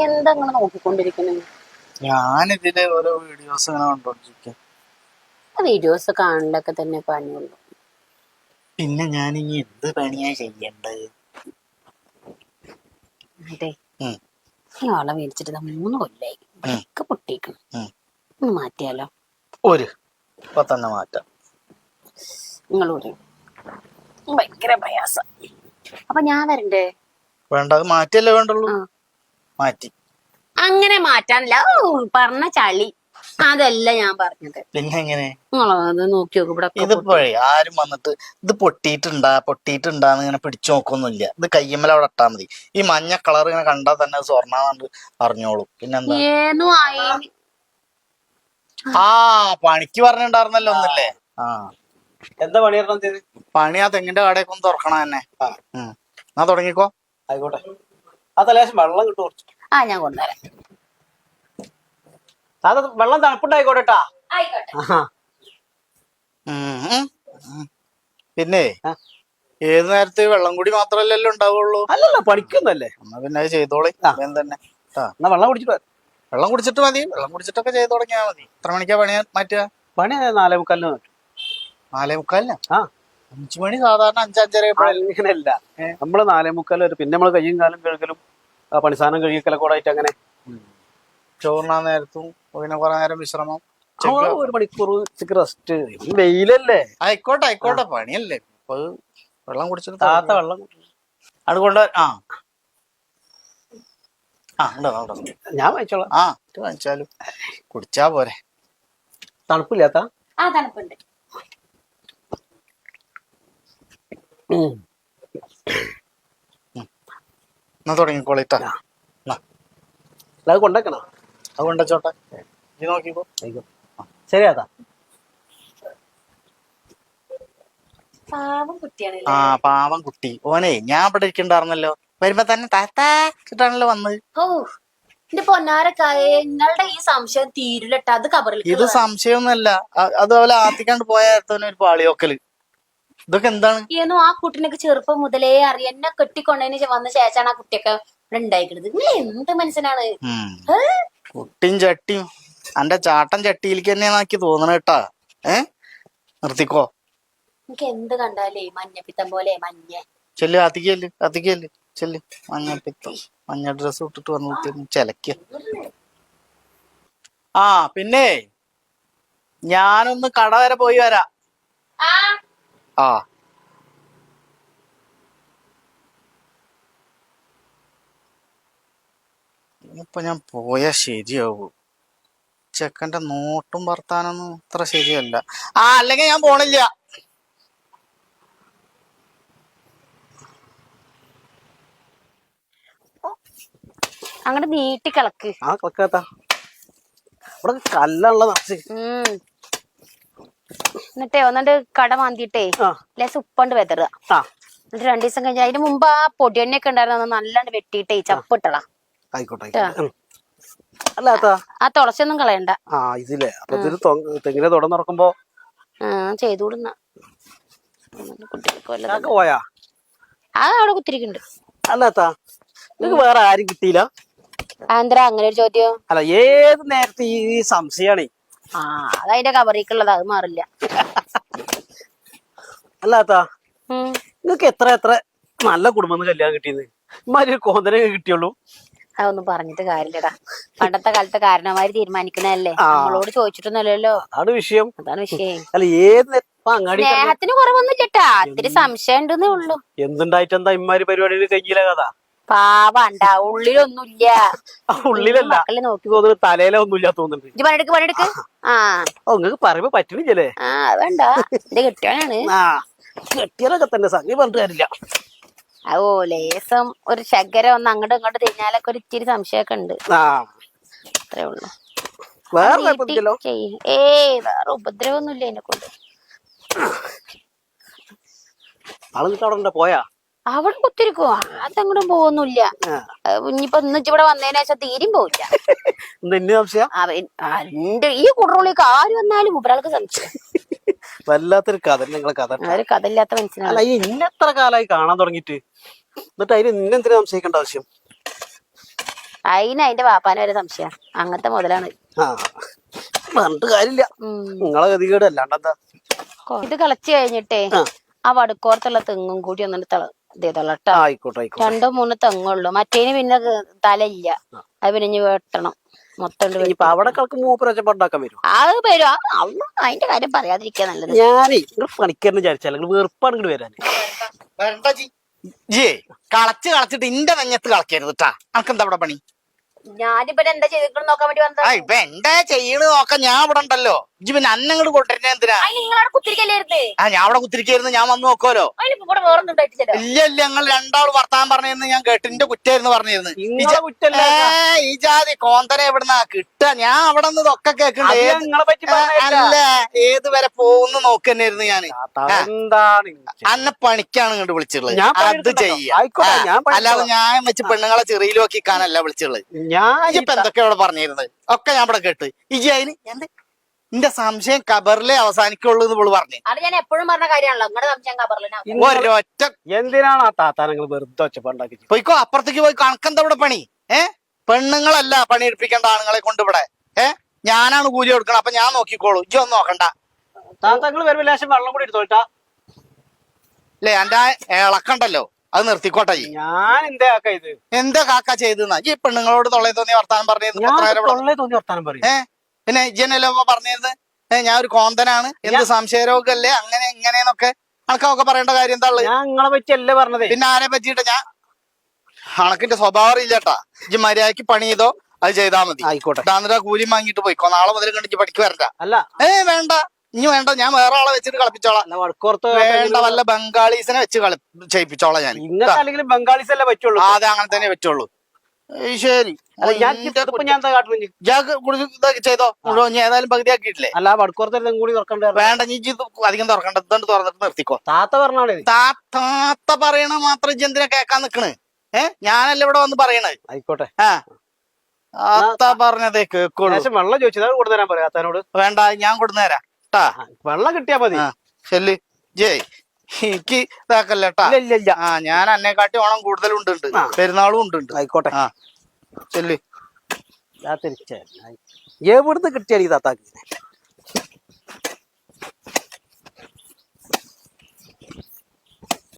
എന്താ നിങ്ങൾ നോക്കിക്കൊണ്ടിരിക്കുന്നത്? ഞാനിതില് ഓരോ വീഡിയോസ് ഇങ്ങനെ കണ്ടോണ്ടിരിക്കും. വീഡിയോസ് കാണലൊക്കെ തന്നെ പണിയുള്ളൂ. പിന്നെ ഞാൻ ഇനി എന്ത് പണിയാ ചെയ്യണ്ടത്? അതെ, ഉം, ഈ ഓളെ മേടിച്ചിട്ട് 3 കൊല്ലായി. ഉം, ഇവിടെയൊക്കെ പൊട്ടിക്കണം. ഉം. ഒന്ന് മാറ്റിയാലോ? ഇപ്പൊ തന്നെ മാറ്റാം. നിങ്ങൾ പറയും ഭയങ്കര പ്രയാസം. അപ്പൊ ഞാൻ വരണ്ടേ? വേണ്ട, അത് മാറ്റിയല്ലേ വേണ്ടുള്ളൂ. ആ, മാറ്റി. അങ്ങനെ മാറ്റാനില്ല. പറഞ്ഞ ചളി അതല്ല ഞാൻ പറഞ്ഞത്. പിന്നെ എങ്ങനെ? നിങ്ങളത് നോക്കി നോക്കും. ഇവിടെ ഇതിപ്പോഴേ ആരും വന്നിട്ട് ഇത് പൊട്ടിയിട്ടുണ്ടാന്ന് ഇങ്ങനെ പിടിച്ചു നോക്കൊന്നുമില്ല. ഇത് കയ്യമ്മല അവിടെ ഇട്ടാ മതി. ഈ മഞ്ഞ കളർ ഇങ്ങനെ കണ്ടാൽ തന്നെ സ്വർണ്ണാന്ന് അറിഞ്ഞോളൂ. പിന്നെന്താ? ഏന്നു ആയി. ആ, പണിക്ക് പറഞ്ഞിട്ടുണ്ടായിരുന്നല്ലോ ഒന്നില്ലേ? ആ, എന്താ പണിയായിരുന്നു? പണി ആ തെങ്ങിന്റെ കടയൊക്കെ ഒന്ന് തുറക്കണം തന്നെ. എന്നാ തുടങ്ങിക്കോ. ആയിക്കോട്ടെ. ആ തലേശം വെള്ളം കിട്ടും കുറച്ച്. ഞാൻ കൊണ്ടുവരാം. അത് വെള്ളം തണുപ്പുണ്ടായിക്കോട്ടെട്ടാ. ആയിക്കോട്ടെ. ഉം, ഉം, ഉം. പിന്നെ ഏത് നേരത്തെ വെള്ളം കൂടി മാത്രല്ലല്ലോ ഉണ്ടാവുള്ളൂ. അല്ലല്ല, പഠിക്കുന്നല്ലേ. എന്നാ പിന്നെ അത് ചെയ്തോളി തന്നെ. എന്നാ വെള്ളം കുടിച്ചിട്ട് വെള്ളം കുടിച്ചിട്ട് മതി. വെള്ളം കുടിച്ചിട്ടൊക്കെ ചെയ്ത് തുടങ്ങിയാ മതി. എത്ര മണിക്കാ പണി മാറ്റുക? പണി 4:45 4:45. ആ, 5 മണി സാധാരണ 5-5:30 അങ്ങനെയല്ല. നമ്മള് 4:45 വരെ, പിന്നെ നമ്മള് കയ്യും കാലും കഴുകലും പണിസാധനം കഴുകിക്കലൊക്കെ കൂടെ ആയിട്ട് അങ്ങനെ ചോറിനാ നേരത്തും പിന്നെ കുറെ നേരം വിശ്രമം. 1 മണിക്കൂർ റെസ്റ്റ്. വെയിലല്ലേ. ആയിക്കോട്ടെ ആയിക്കോട്ടെ, പണിയല്ലേ. അപ്പൊ വെള്ളം കുടിച്ചിട്ട് താത്ത വെള്ളം അതുകൊണ്ട് ഉണ്ടോ ഞാൻ വായിച്ചോളാം. ഇത് വാങ്ങിച്ചാലും കുടിച്ചാ പോരെ. തണുപ്പില്ലാത്ത തണുപ്പുണ്ട്. എന്നാ തുടങ്ങിക്കോളിട്ടാ. അത് കൊണ്ടേക്കണോ? അത് കൊണ്ടച്ചോട്ടെ. ഇത് നോക്കിക്കോ. ശരിയാത്താ. പാവം കുട്ടിയാണ്. പാവം കുട്ടി. ഓനെ ഞാൻ ഇവിടെ ഇരിക്കണ്ടായിരുന്നല്ലോ. വരുമ്പോ തന്നെ താത്താണല്ലോ വന്നത്. എന്റെ പൊന്നാരക്കായ, നിങ്ങളുടെ ഈ സംശയം തീരില്ലട്ട. അത് കബറിൽ ഇത് സംശയമൊന്നുമല്ല. അതുപോലെ ആത്തിക്കാണ്ട് പോയ ഒരു പാളിയോക്കല്. ഇതൊക്കെ എന്താണ്? ഏന്നോ ആ കുട്ടീനൊക്കെ ചെറുപ്പം മുതലേ അറിയാം. എന്നെ കെട്ടിക്കൊണ്ടതിന് വന്ന ശേഷമാണ് ആ കുട്ടിയൊക്കെ ഇവിടെ ഉണ്ടായിരിക്കുന്നത്. നിങ്ങൾ എന്ത് മനുഷ്യനാണ്? കുട്ടിയും ചട്ടിയും എന്റെ ചാട്ടൻ ചട്ടിയിലേക്ക് തന്നെയാക്കി തോന്നണ കേട്ടാ. നിർത്തിക്കോ. എനിക്ക് എന്ത് കണ്ടാലേ മഞ്ഞപ്പിത്തം പോലെ മഞ്ഞ. ചെല്ല്, അധികല്ലേ ചെല്ല്. മഞ്ഞപ്പിത്തം, മഞ്ഞ ഡ്രസ് ഇട്ടിട്ട് വന്നിട്ട് ചെലക്ക. പിന്നെ ഞാനൊന്ന് കട വരെ പോയി വരാം. ഇപ്പൊ ഞാൻ പോയാ ശരിയാവൂ? ചെക്കന്റെ നോട്ടും വർത്താനൊന്നും അത്ര ശരിയല്ല. അല്ലെങ്കിൽ ഞാൻ പോണില്ല. അങ്ങോട്ട് നീട്ടി കിളക്ക്. കിളക്കാത്ത ഇവിടെ കല്ലുള്ള എന്നിട്ടേ ഒന്നിട്ട് കട മാന്തിട്ടേ ലേശം ഉപ്പണ്ട് വെതറുക. എന്നിട്ട് 2 ദിവസം കഴിഞ്ഞ അതിന് മുമ്പ് ആ പൊടിയെണ്ണയൊക്കെ ഉണ്ടായിരുന്നു നല്ലാണ്ട് വെട്ടിയിട്ടേ ചപ്പിട്ടളാ. ആയിക്കോട്ടെ. അല്ലാത്ത ആ തുളച്ചൊന്നും കളയണ്ട. ഇതില്ലേ അപ്പൊ ഇതൊരു തെങ്ങിനെ തുടർന്നുറക്കുമ്പോ ചെയ്തുവിടുന്ന പോയാ അവിടെ കുത്തിരിക്കുന്നുണ്ട്. അല്ലാത്ത നിങ്ങക്ക് വേറെ ആരും കിട്ടിയില്ല? ആന്തരാ അങ്ങനെ ഒരു ചോദ്യം? അല്ല, ഏത് നേരത്തെ ഈ സംശയാണേ. അതതിന്റെ കബറിക്കുള്ളത്, അത് മാറില്ല. അല്ലാത്ത നിങ്ങക്ക് എത്ര നല്ല കുടുംബം കല്യാണം കിട്ടിയെന്ന് ഇമാര് കോന്തനെ കിട്ടിയുള്ളൂ. അതൊന്നും പറഞ്ഞിട്ട് കാര്യമില്ലടാ. പണ്ടത്തെ കാലത്തെ കാരണവന്മാര് തീരുമാനിക്കുന്നതല്ലേ, നമ്മളോട് ചോദിച്ചിട്ടൊന്നുമല്ലല്ലോ. അതാണ് വിഷയം. അല്ല, ഏത് സ്നേഹത്തിന് കുറവൊന്നും ചേട്ടാ, ഇത്തിരി സംശയം ഉണ്ടെന്നേ ഉള്ളൂ. എന്തുണ്ടായിട്ട് എന്താ ഇമാര് പരിപാടിയിൽ കഴിഞ്ഞില്ല കഥ. പാവണ്ട, ഉള്ളിലൊന്നുമില്ല. ഉള്ളിലല്ല, മക്കളെ നോക്കി തോന്നുന്നു തലയില ഒന്നുമില്ല തോന്നുന്നുണ്ട്. പണിയെടുക്ക്. നിങ്ങൾക്ക് പറയുമ്പോ പറ്റുന്നില്ലേ? വേണ്ട, എന്റെ കെട്ടിയാനാണ്. കെട്ടിയാലൊക്കെ തന്നെ സംഗതി പറഞ്ഞിട്ട് കാര്യമില്ല. ലേസം ഒരു ശകര ഒന്ന് അങ്ങോട്ടും ഇങ്ങോട്ട് തിരിഞ്ഞാലൊക്കെ ഒരു ഇത്തിരി സംശയമൊക്കെ ഉണ്ട്. അത്രേ ഉള്ളു. വേറെ ഉപദ്രവൊന്നുമില്ല എന്നെ കൊണ്ട്. അവിടെ പോയാ അവിടെ കുത്തിരിക്കോ? അതങ്ങോട്ടും പോകുന്നില്ല. ഇനിയിപ്പൊ ഇവിടെ വന്നതിന് ശേഷം തീരും പോവില്ല. ഈ കുടറോളിയൊക്കെ ആര് വന്നാലും ഒരാൾക്ക് സംശയം. വല്ലാത്തൊരു കഥ. ഒരു കഥയില്ലാത്ത മനുഷ്യനാണ്. ഇന്നെത്ര കാലമായി കാണാൻ തുടങ്ങിട്ട്, എന്നിട്ട് അതിന് നിന്നെന്തിനാ സംശയിക്കേണ്ട ആവശ്യം? അതിന്റെ വാപ്പാനെ വരെ സംശയം അങ്ങനത്തെ മുതലാണ്. ആ പറഞ്ഞിട്ട് കാര്യമില്ല, നിങ്ങളെ ഗതികേട് അല്ലാണ്ടെന്താ. ഇത് കളച്ച് കഴിഞ്ഞിട്ടേ ആ വടുക്കോർത്തുള്ള തെങ്ങും കൂടി ഒന്നും ഇതേതോളട്ടോ. ആയിക്കോട്ടെ ആയിക്കോട്ടെ. 2-3 തെങ്ങുള്ളൂ, മറ്റേന് പിന്നെ തലയില്ല, അത് പിന്നെ ഇനി വെട്ടണം മൊത്തം. ഇനിയിപ്പൊ അവിടെ കളക്ക് മൂപ്പര് ഒച്ചപ്പാടുണ്ടാക്കാൻ വരും. അത് വരും, അതിന്റെ കാര്യം പറയാതിരിക്കാ നല്ലത്. ഞാനേ നിങ്ങൾ പണിക്കാരന് വിചാരിച്ചാൽ നിങ്ങൾ വെറുപ്പാണ് ഇങ്ങോട്ട് വരാൻ. വരണ്ട ജി കളച്ചിട്ട് ഇന്റെ നെഞ്ഞത്ത് കളക്കരുത് ട്ടാ. അനക്കെന്താ ഇവിടെ പണി? ഞാനിപ്പോ എന്താ ചെയ്തിട്ട് നോക്കാൻ വേണ്ടി വന്നതാ. ഇപ്പൊ എന്താ ചെയ്യണ് നോക്കാം, ഞാൻ ഇവിടെ ഉണ്ടല്ലോ. ഇജ്ജ് പിന്നെ അന്നങ്ങോട്ട് കൊണ്ടുവരുന്ന എന്തിനാ? നിങ്ങളവിടെ കുത്തിരിക്കല്ലായിരുന്നേ? ഞാൻ അവിടെ കുത്തിരിക്കായിരുന്നു, ഞാൻ വന്ന് നോക്കുമല്ലോ. ഇവിടെ വേറൊന്നും ഉണ്ടായിട്ടില്ല. ഇല്ല ഞങ്ങൾ രണ്ടാൾ വർത്താൻ പറഞ്ഞിരുന്നു, ഞാൻ കേട്ടിന്റെ കുറ്റായിരുന്നു പറഞ്ഞിരുന്നു. ഈ ജാതി കോന്തനെ എവിടുന്നാ കിട്ടുക? ഞാൻ അവിടെ നിന്ന് ഇതൊക്കെ കേൾക്കണ്ടേ. അല്ല ഏത് വരെ പോകുന്നു നോക്കന്നായിരുന്നു ഞാന്. അന്നെ പണിക്കാണ് ഇങ്ങോട്ട് വിളിച്ചിട്ടുള്ളത്, അത് ചെയ്യാ. അല്ലാതെ ഞാൻ വെച്ച് പെണ്ണുങ്ങളെ ചെറിയിൽ നോക്കിക്കാനല്ല വിളിച്ചിട്ടുള്ളത്. ഇപ്പൊ എന്തൊക്കെ അവിടെ പറഞ്ഞിരുന്നത് ഒക്കെ ഞാൻ ഇവിടെ കേട്ട്. ഇജി അതിന് എന്റെ സംശയം കബറിലെ അവസാനിക്കുള്ളൂ എന്ന് ഇവള് പറഞ്ഞു. അത് ഞാൻ എപ്പോഴും പറഞ്ഞ കാര്യമാണല്ലോ, നിങ്ങളുടെ സംശയം കബറിലെ. ഒരൊറ്റ എന്തിനാണ് ആ താത്താനങ്ങൾ വെറുതെ ഒച്ചപ്പാടുണ്ടാക്കി? പോയിക്കോ അപ്പുറത്തേക്ക് പോയി, കണക്കെന്താ ഇവിടെ പണി? പെണ്ണുങ്ങളല്ല പണി എടുപ്പിക്കേണ്ട ആണുങ്ങളെ കൊണ്ട് ഇവിടെ. ഞാനാണ് കൂലി കൊടുക്കണം, അപ്പൊ ഞാൻ നോക്കിക്കോളൂ, ഇജ്ജ് ഒന്നും നോക്കണ്ട. താത്താങ്ങൾ വരുമ്പോ ലേശം വെള്ളം കൂടി എടുത്തോട്ടാ. അല്ലേ എന്റെ ഇളക്കണ്ടല്ലോ, അത് നിർത്തിക്കോട്ടെ. ഞാൻ എന്താ കാക്ക ഇത്? എന്താ കാക്ക ചെയ്തെന്നാ ഈ പെണ്ണുങ്ങളോട് തൊള്ളേ തോന്നിയ വർത്താനം പറഞ്ഞിരുന്നു? പിന്നെ ഇജ്ജനല്ലോ പറഞ്ഞിരുന്നു ഞാൻ ഒരു കോന്തനാണ്, എന്ത് സംശയരോഗല്ലേ, അങ്ങനെ ഇങ്ങനെന്നൊക്കെ അണക്കൊക്കെ പറയേണ്ട കാര്യം എന്താ ഉള്ളത്? ഞാൻ നിങ്ങളെ പറ്റിയല്ലേ പറഞ്ഞത്. പിന്നെ ആരെ പറ്റിയിട്ട് ഞാൻ അണക്കിന്റെ സ്വഭാവം ഇല്ലട്ടാ. ഇജ്ജ് മര്യാദക്ക് പണി ചെയ്തോ, അത് ചെയ്താ മതി. ആയിക്കോട്ടെ. എന്നിട്ട് കൂലി വാങ്ങിട്ട് പോയിക്കോ, നാളെ മുതൽ കണ്ടിച്ച് പഠിക്ക് വരണ്ട. അല്ല വേണ്ട, ഇനി വേണ്ട, ഞാൻ വേറെ ആളെ വെച്ചിട്ട് കളിപ്പിച്ചോളാം. വേണ്ട, വല്ല ബംഗാളീസിനെ വെച്ച് ചെയ്യിപ്പിച്ചോളാം ഞാൻ. അല്ലെങ്കിൽ ബംഗാളീസ് അല്ലേ പറ്റുള്ളൂ. അതെ അങ്ങനെ തന്നെ പറ്റുള്ളൂ. ശരി ചെയ്തോ, ഏതായാലും പകുതി ആക്കിയിട്ടില്ലേ? അല്ല വടക്കോർത്ത് കൂടി തുറക്കണ്ട. വേണ്ട, നീ അധികം തുറക്കണ്ട, ഇതുകൊണ്ട് തുറന്നിട്ട് നിർത്തിക്കോ. താത്ത പറഞ്ഞാളേ. താത്ത പറയണ മാത്രം ഇജ്ജ് എന്തിനാ കേക്കാൻ നിക്കണ്? ഞാനല്ല ഇവിടെ വന്ന് പറയണത്. ആയിക്കോട്ടെ. താത്ത പറഞ്ഞതേ കേക്കുള്ളൂ. വെള്ളം ചോദിച്ചത് കൊടുത്തരാൻ പറയാ താനോട്. വേണ്ട, ഞാൻ കൊടുന്നേരാ ട്ടാ. വെള്ളം കിട്ടിയാ മതി. ശരി ജയ്, എനിക്ക് ഇതാക്കല്ലേട്ടാ. ഞാൻ എന്നെക്കാട്ടി ഓണം കൂടുതലുണ്ട്, പെരുന്നാളും ഉണ്ട്. ആയിക്കോട്ടെ. ചെല്ല്. എവിടുന്ന് കിട്ടിയാൽ ഈ താത്താക്ക്?